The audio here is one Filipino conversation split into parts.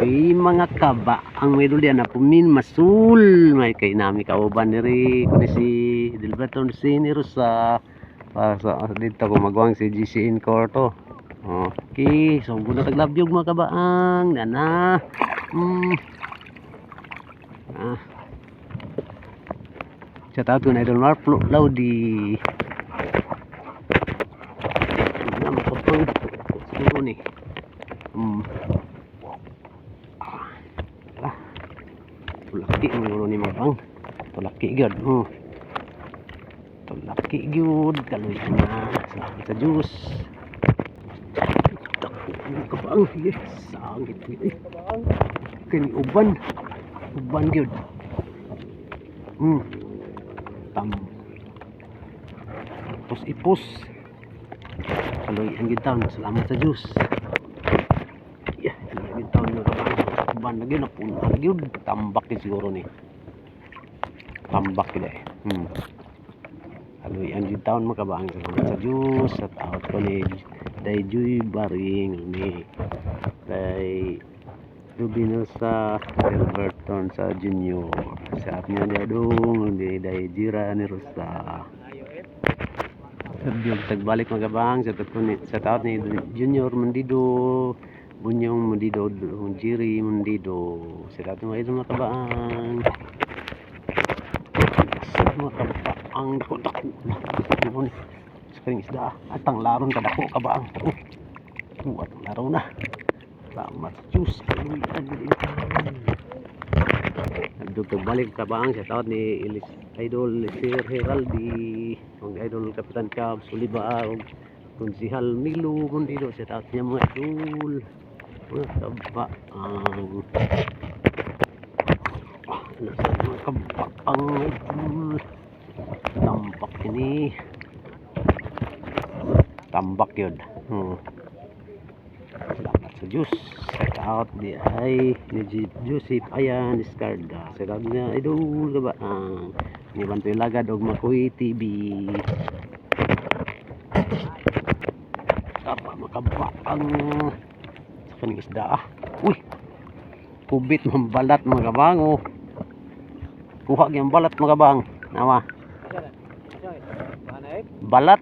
mga kaba ang may duli na pumin masul may kay nami kauban ni kuno si Dilberto Senior sa dito ko magwang si GC Incor to. Okay, so guna taglabyog mga kabaang nana. Shout out to Idol Mark Laudi. Na makapang siguro ni. Tulaki mo ni mabang. Tulaki gyud. Tulaki gyud kaloy na sa juice. Kabang yes, sangit ni. Kini uban gyud. Ipos kaloy ang gitaw salamat sa juice. Yeah, ang gitaw na kabang uban lagi na puno gyud tambak ni siguro ni. Tambak gid kaloy ang gitaw mo kabang sa juice at out ko ni Dayjoy Baring ni kay Rubino sa Dilberton sa Junior sa niya niya dong di Dayjira ni Rosa sabyog tagbalik magabang sa taot ni Junior Mandido Bunyong Mandido Jiri Mandido sa taot mga idol makabang dako-dako sa karing isda atang laron kadako kabang atang laron na salamat juice nagdugtog balik kabang sa taot ni Idol Sir Heraldi ang Idol Kapitan Cab Suliba Konsihal Milo Mundido sa taot niya mga idol mga kabaang mga kabaang idol tambak ini tambak yun salamat sa juice check out di ay ni Joseph ayan discarda sa taot niya idol kabaang ni Bantoy Lagad og Makoy TV apa makabaang sa kaning isda uy kubit mambalat mga kabang kuha gyang balat mga kabang nawa balat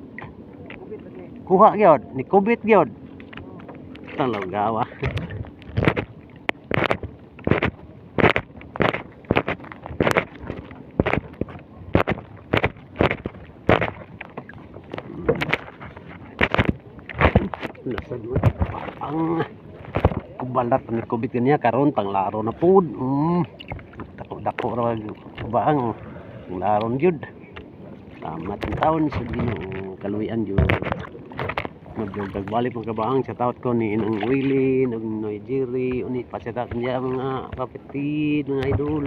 kuha gyud ni kubit gyud talaw gawa lasad mo ang kubalat ni kubit kanya karon panglaro na pud dako ra baang laron gyud salamat ang taon sa Ginoo kaluyan gyud madyog balik mo kabaang sa taot ko ni Inang Willie ng Nigeria uni pa sa taot niya mga kapatid mga idol